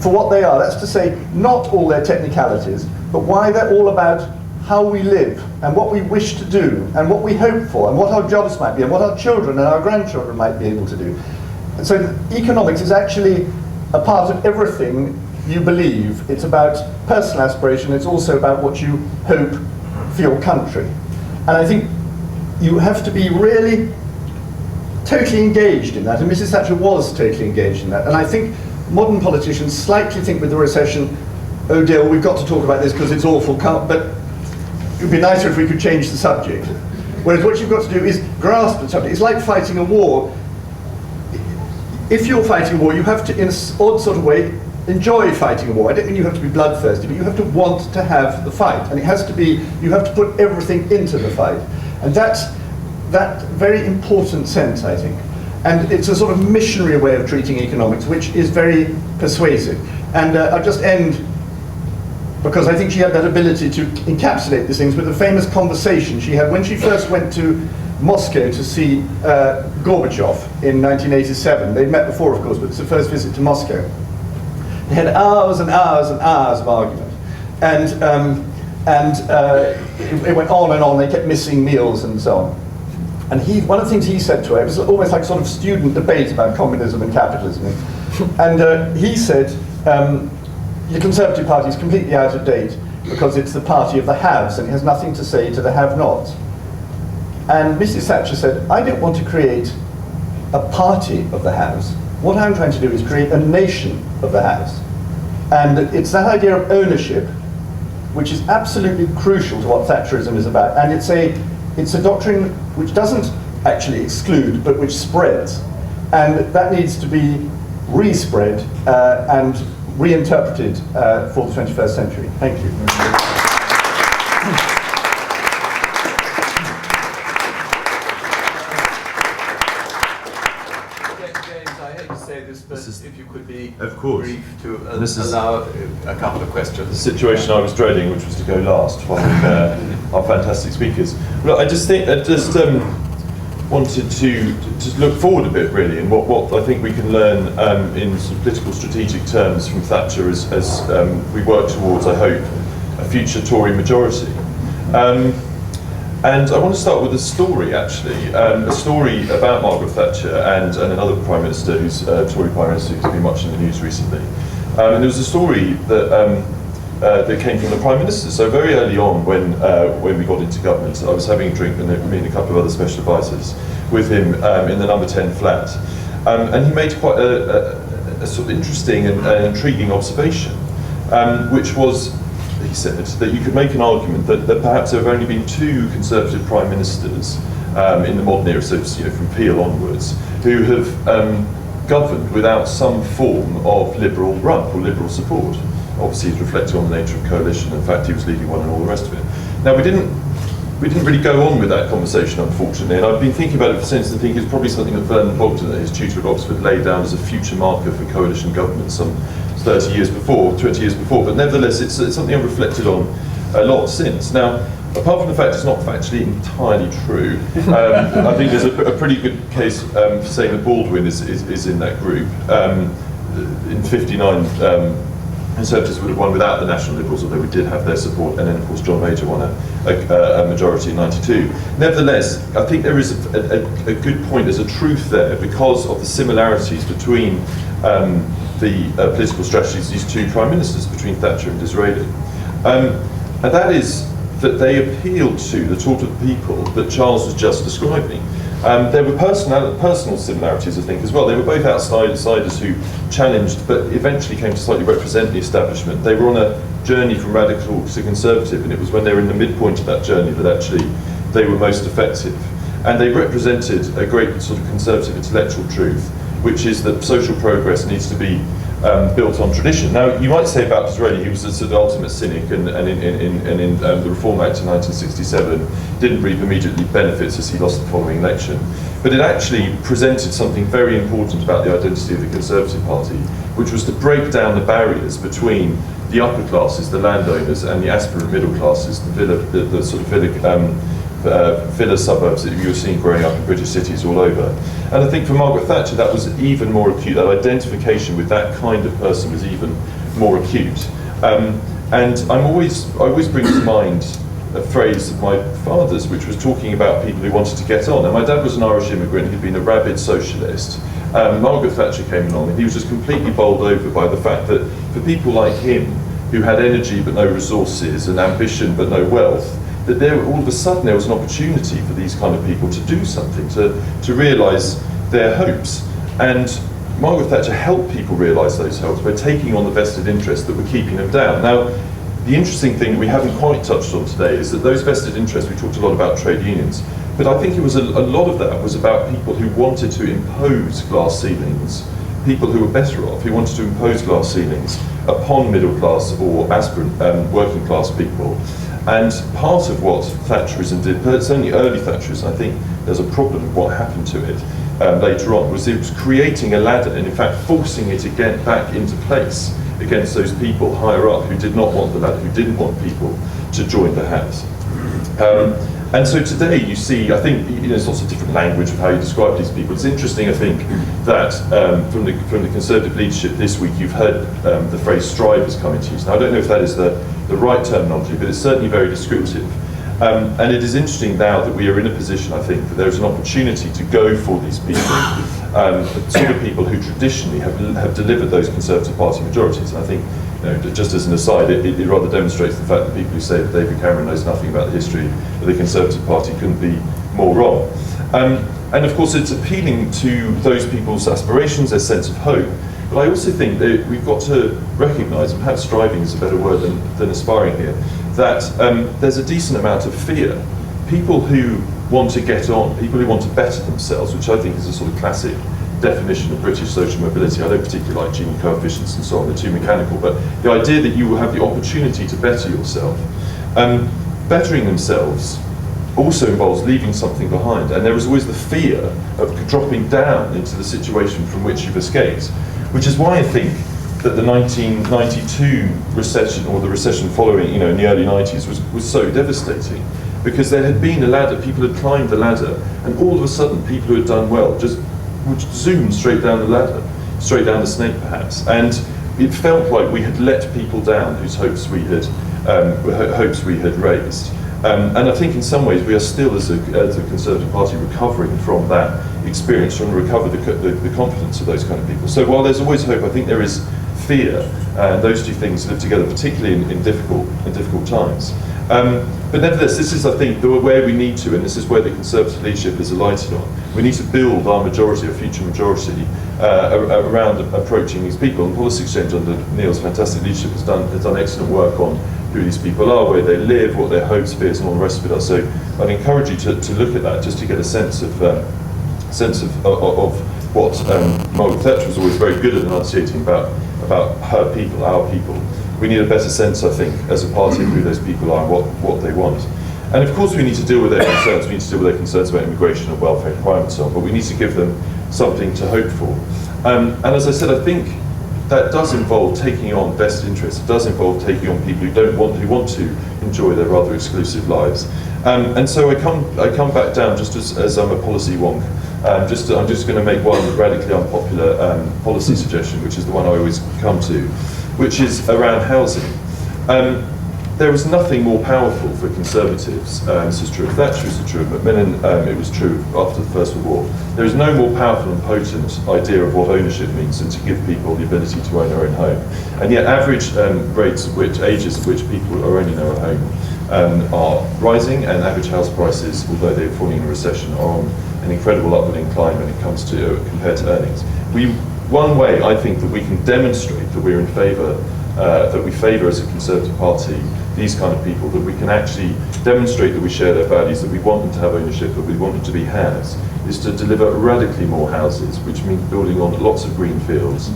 for what they are. That's to say, not all their technicalities, but why they're all about how we live and what we wish to do and what we hope for and what our jobs might be and what our children and our grandchildren might be able to do. And so economics is actually a part of everything you believe. It's about personal aspiration, it's also about what you hope for your country. And I think you have to be really totally engaged in that, and Mrs. Thatcher was totally engaged in that. And I think modern politicians slightly think with the recession, oh dear, we've got to talk about this because it's awful, but it would be nicer if we could change the subject. Whereas what you've got to do is grasp the subject. It's like fighting a war. If you're fighting a war, you have to, in an odd sort of way, enjoy fighting a war. I don't mean you have to be bloodthirsty, but you have to want to have the fight. And it has to be, you have to put everything into the fight. And that's that very important sense, I think. And it's a sort of missionary way of treating economics, which is very persuasive. And I'll just end, because I think she had that ability to encapsulate these things, with a famous conversation she had when she first went to Moscow to see Gorbachev in 1987. They'd met before, of course, but it's the first visit to Moscow. They had hours and hours and hours of argument. And it went on and on. They kept missing meals and so on. And one of the things he said to her, it was almost like sort of student debate about communism and capitalism. And he said, the Conservative Party is completely out of date because it's the party of the haves and it has nothing to say to the have-nots. And Mrs. Thatcher said, I don't want to create a party of the haves. What I'm trying to do is create a nation of the haves. And it's that idea of ownership which is absolutely crucial to what Thatcherism is about. And it's a doctrine which doesn't actually exclude, but which spreads. And that needs to be re-spread and reinterpreted for the 21st century. Thank you. James, I hate to say this, but if you could be of course brief to this allow a couple of questions. The situation I was dreading, which was to go last, following our fantastic speakers. Well, I just wanted to just look forward a bit, really, and what I think we can learn in sort of political strategic terms from Thatcher as we work towards, I hope, a future Tory majority. And I want to start with a story, actually, a story about Margaret Thatcher and another Prime Minister who's Tory Prime Minister who's been much in the news recently. And there was a story that came from the Prime Minister. So very early on, when we got into government, I was having a drink with me and a couple of other special advisors with him in the number 10 flat. And he made quite a sort of interesting and intriguing observation, which was, he said, that you could make an argument that perhaps there have only been two Conservative Prime Ministers in the modern era, so from Peel onwards, who have governed without some form of liberal rump or liberal support. Obviously, he's reflecting on the nature of coalition. In fact, he was leading one and all the rest of it. Now, we didn't really go on with that conversation, unfortunately, and I've been thinking about it since, and think it's probably something that Ferdinand, his tutor at Oxford, laid down as a future marker for coalition government some 20 years before, but nevertheless, it's something I've reflected on a lot since. Now, apart from the fact it's not factually entirely true, I think there's a pretty good case for saying that Baldwin is in that group. In 59, Conservatives would have won without the National Liberals, although we did have their support, and then of course John Major won a majority in 92. Nevertheless, I think there is a good point, there's a truth there, because of the similarities between the political strategies of these two Prime Ministers, between Thatcher and Disraeli. And that is that they appealed to the sort of people that Charles was just describing. There were personal similarities, I think, as well. They were both outsiders who challenged, but eventually came to slightly represent the establishment. They were on a journey from radical to conservative, and it was when they were in the midpoint of that journey that actually they were most effective. And they represented a great sort of conservative intellectual truth, which is that social progress needs to be built on tradition. Now, you might say about Disraeli, he was a sort of ultimate cynic, and in the Reform Act in 1967 didn't reap immediately benefits as he lost the following election. But it actually presented something very important about the identity of the Conservative Party, which was to break down the barriers between the upper classes, the landowners, and the aspirant middle classes, the sort of villa suburbs that you were seeing growing up in British cities all over. And I think for Margaret Thatcher that was even more acute. That identification with that kind of person was even more acute. And I always bring to mind a phrase of my father's, which was talking about people who wanted to get on. And my dad was an Irish immigrant, he'd been a rabid socialist. Margaret Thatcher came along and he was just completely bowled over by the fact that for people like him, who had energy but no resources and ambition but no wealth, that all of a sudden there was an opportunity for these kind of people to do something, to realise their hopes. And Margaret Thatcher helped people realise those hopes by taking on the vested interests that were keeping them down. Now, the interesting thing that we haven't quite touched on today is that those vested interests, we talked a lot about trade unions, but I think it was a lot of that was about people who wanted to impose glass ceilings, people who were better off, who wanted to impose glass ceilings upon middle class or aspirant working class people. And part of what Thatcherism did, certainly early Thatcherism, I think there's a problem with what happened to it later on, was it was creating a ladder and in fact forcing it again back into place against those people higher up who did not want the ladder, who didn't want people to join the house. And so today you see, I think, there's lots of different language of how you describe these people. It's interesting, I think, that from the Conservative leadership this week, you've heard the phrase strivers come into use. Now, I don't know if that is the right terminology, but it's certainly very descriptive. And it is interesting now that we are in a position, I think, that there's an opportunity to go for these people, the sort of people who traditionally have delivered those Conservative Party majorities. And I think, just as an aside, it rather demonstrates the fact that people who say that David Cameron knows nothing about the history of the Conservative Party couldn't be more wrong. And of course, it's appealing to those people's aspirations, their sense of hope. But I also think that we've got to recognise, and perhaps striving is a better word than aspiring here, that there's a decent amount of fear. People who want to get on, people who want to better themselves, which I think is a sort of classic definition of British social mobility. I don't particularly like Gini coefficients and so on, they're too mechanical, but the idea that you will have the opportunity to better yourself. Bettering themselves also involves leaving something behind, and there is always the fear of dropping down into the situation from which you've escaped, which is why I think that the 1992 recession, or the recession following, in the early 90s, was so devastating, because there had been a ladder, people had climbed the ladder, and all of a sudden people who had done well just would zoom straight down the ladder, straight down the snake perhaps, and it felt like we had let people down whose hopes we had raised. And I think in some ways we are still, as a Conservative Party, recovering from that experience, trying to recover the confidence of those kind of people. So while there's always hope, I think there is fear, and those two things live together, particularly in difficult times. But nevertheless, this is, I think, where we need to, and this is where the Conservative leadership is alighted on. We need to build our majority, our future majority, around approaching these people. And Policy Exchange, under Neil's fantastic leadership, has done excellent work on who these people are, where they live, what their hopes, fears, and all the rest of it are. So I'd encourage you to look at that, just to get a sense of what Margaret Thatcher was always very good at enunciating about her people, our people. We need a better sense, I think, as a party of who those people are and what they want. And of course we need to deal with their concerns. We need to deal with their concerns about immigration and welfare and crime and so on, but we need to give them something to hope for. And as I said, I think that does involve taking on vested interests. It does involve taking on people who want to enjoy their rather exclusive lives. And so I come back down, just as I'm a policy wonk. I'm just going to make one radically unpopular policy suggestion, which is the one I always come to, which is around housing. There is nothing more powerful for Conservatives, this is true of Thatcher, this is true of Macmillan, it was true after the First World War. There is no more powerful and potent idea of what ownership means than to give people the ability to own their own home. And yet average ages at which people owning their own home are rising, and average house prices, although they're falling in a recession, are on an incredible upward incline when it comes to compared to earnings. One way I think that we can demonstrate that we're in favour, that we favour as a Conservative Party these kind of people, that we can actually demonstrate that we share their values, that we want them to have ownership, that we want them to be haves, is to deliver radically more houses, which means building on lots of green fields,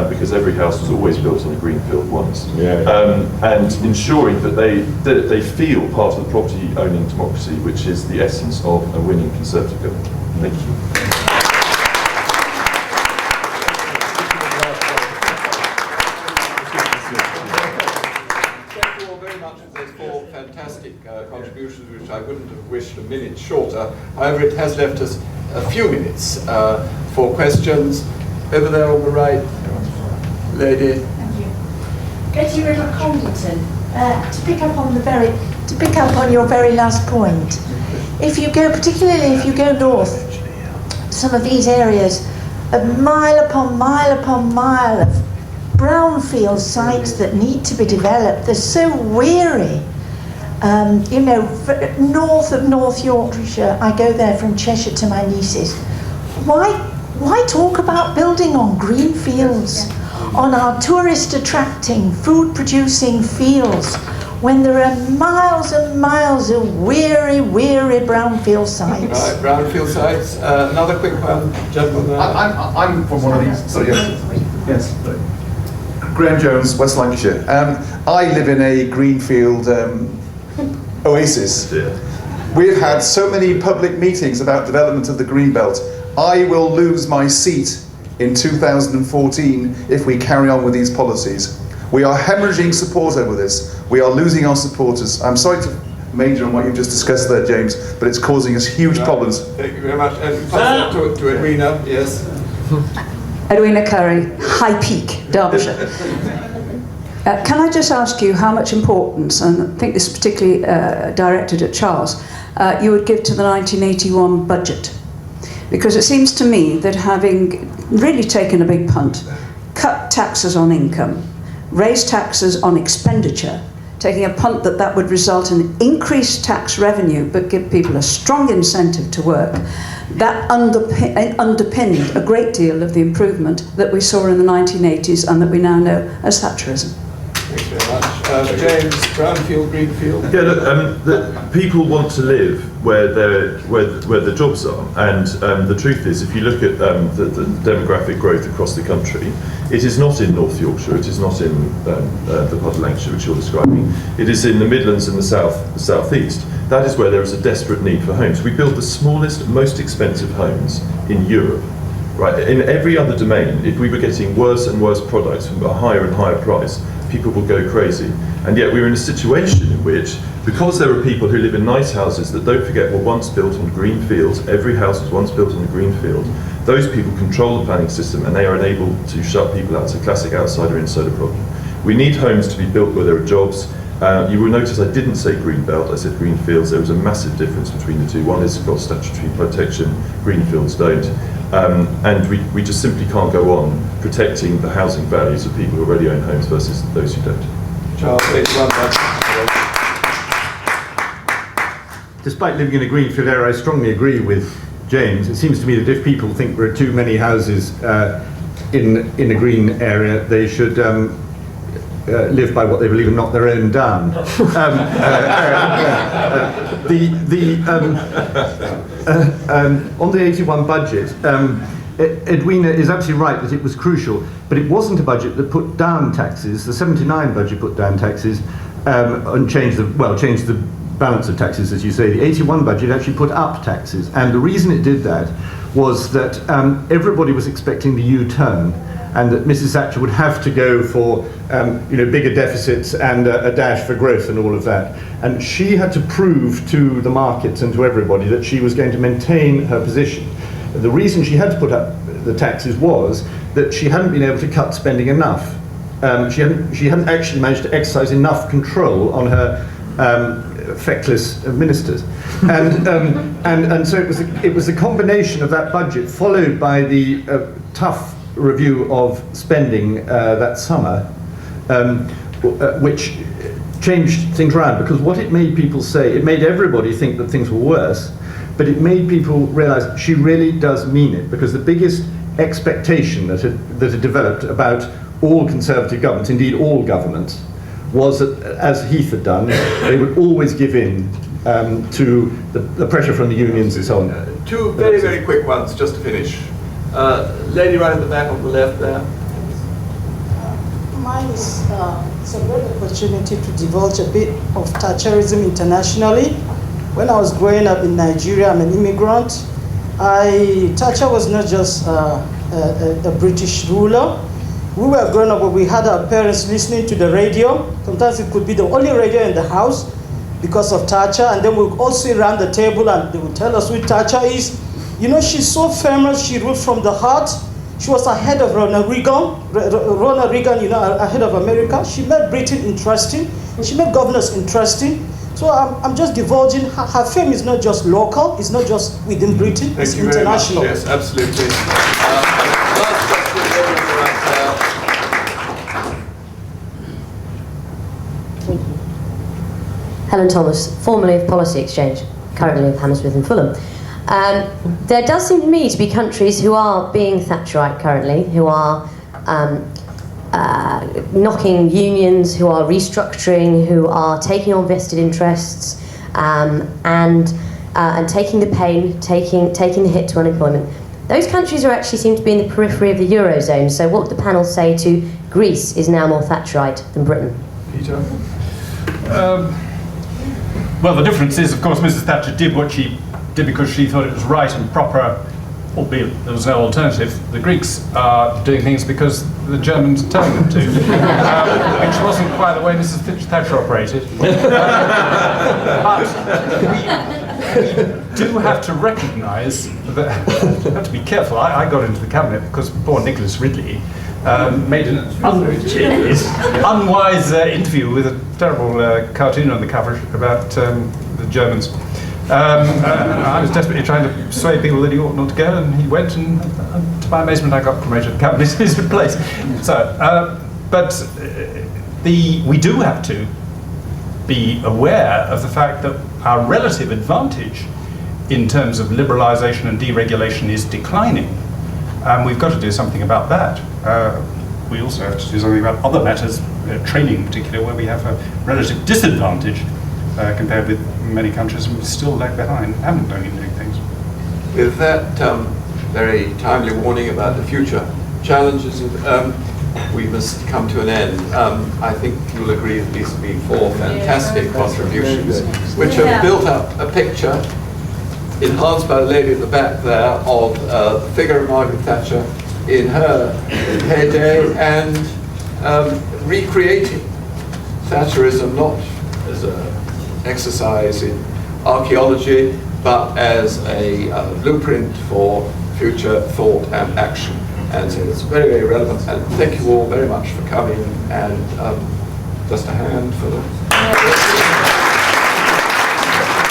because every house was always built on a green field once, and ensuring that they feel part of the property owning democracy, which is the essence of a winning Conservative government. Thank you. Contributions which I wouldn't have wished a minute shorter. However, it has left us a few minutes for questions. Over there on the right, lady. Thank you. Getting rid of Condon, to pick up on your very last point. If you go, particularly if you go north, some of these areas, a mile upon mile upon mile of brownfield sites that need to be developed. They're so weary. You know, north of North Yorkshire, I go there from Cheshire to my nieces. Why talk about building on green fields, on our tourist attracting, food producing fields, when there are miles and miles of weary brownfield sites? Right, brownfield sites. Another quick one, gentlemen. I'm from one of these. Sorry, yes. Graham Jones, West Lancashire. I live in a greenfield oasis. We've had so many public meetings about development of the Greenbelt. I will lose my seat in 2014 if we carry on with these policies. We are hemorrhaging support over this. We are losing our supporters. I'm sorry to major on what you've just discussed there, James, but it's causing us huge problems. Thank you very much. And pass that to Edwina, yes. Edwina Curry, High Peak, Derbyshire. Can I just ask you how much importance, and I think this is particularly directed at Charles, you would give to the 1981 budget? Because it seems to me that having really taken a big punt, cut taxes on income, raised taxes on expenditure, taking a punt that would result in increased tax revenue but give people a strong incentive to work, that underpinned a great deal of the improvement that we saw in the 1980s and that we now know as Thatcherism. Thank you very much. James, brownfield, greenfield? Yeah, look, people want to live where the jobs are, and the truth is, if you look at the demographic growth across the country, it is not in North Yorkshire, it is not in the part of Lancashire which you're describing, it is in the Midlands and the southeast. That is where there is a desperate need for homes. We build the smallest, most expensive homes in Europe. Right, in every other domain, if we were getting worse and worse products from a higher and higher price, people would go crazy. And yet we're in a situation in which, because there are people who live in nice houses that, don't forget, were once built on green fields, every house was once built on a green field, those people control the planning system and they are enabled to shut people out. It's a classic outsider-insider problem. We need homes to be built where there are jobs. You will notice I didn't say green belt, I said green fields. There was a massive difference between the two. One has got statutory protection, green fields don't. And we just simply can't go on protecting the housing values of people who already own homes versus those who don't. Charles, Despite living in a greenfield area, I strongly agree with James. It seems to me that if people think there are too many houses in a green area, they should live by what they believe and knock their own down. On the 81 budget, Edwina is absolutely right that it was crucial, but it wasn't a budget that put down taxes. The 79 budget put down taxes and changed the balance of taxes, as you say. The 81 budget actually put up taxes, and the reason it did that was that everybody was expecting the U-turn, and that Mrs. Thatcher would have to go for bigger deficits and a dash for growth and all of that. And she had to prove to the markets and to everybody that she was going to maintain her position. The reason she had to put up the taxes was that she hadn't been able to cut spending enough. She hadn't actually managed to exercise enough control on her feckless ministers. And so it was a combination of that budget followed by the tough review of spending that summer, which changed things around, because what it made people say, it made everybody think that things were worse, but it made people realise she really does mean it, because the biggest expectation that had developed about all Conservative governments, indeed all governments, was that, as Heath had done, they would always give in to the pressure from the unions and so on. Two very, very quick ones just to finish. Lady right at the back on the left there. Mine is it's a great opportunity to divulge a bit of Thatcherism internationally. When I was growing up in Nigeria, I'm an immigrant. Thatcher was not just a British ruler. We were growing up, but we had our parents listening to the radio. Sometimes it could be the only radio in the house because of Thatcher. And then we'd all sit around the table and they would tell us who Thatcher is. You know, she's so famous, she ruled from the heart. She was ahead of Ronald Reagan, you know, ahead of America. She made Britain interesting. She made governors interesting. So I'm just divulging, her fame is not just local, it's not just within Britain, it's international. Very much. Yes, absolutely. Last question, Thank you. Helen Thomas, formerly of Policy Exchange, currently of Hammersmith and Fulham. There does seem to me to be countries who are being Thatcherite currently, who are knocking unions, who are restructuring, who are taking on vested interests, and taking the pain, taking the hit to unemployment. Those countries are actually seem to be in the periphery of the Eurozone. So what would the panel say to Greece is now more Thatcherite than Britain? Peter? Well, the difference is, of course, Mrs. Thatcher did what she did because she thought it was right and proper, albeit there was no alternative. The Greeks are doing things because the Germans are telling them to, which wasn't quite the way Mrs. Thatcher operated. But we do have to recognise that, we have to be careful. I got into the cabinet because poor Nicholas Ridley made an unwise interview with a terrible cartoon on the cover about the Germans. I was desperately trying to persuade people that he ought not to go, and he went, and to my amazement, I got promoted to cabinet in his place. So, we do have to be aware of the fact that our relative advantage in terms of liberalisation and deregulation is declining, and we've got to do something about that. We also have to do something about other matters, training in particular, where we have a relative disadvantage compared with many countries, and we still lag behind, haven't been doing things. With that very timely warning about the future challenges, we must come to an end. I think you'll agree that these have been four fantastic contributions, which have built up a picture, enhanced by the lady at the back there, of the figure of Margaret Thatcher in her heyday, and recreating Thatcherism not as an exercise in archaeology, but as a blueprint for future thought and action. And so it's very, very relevant. And thank you all very much for coming. And just a hand for the...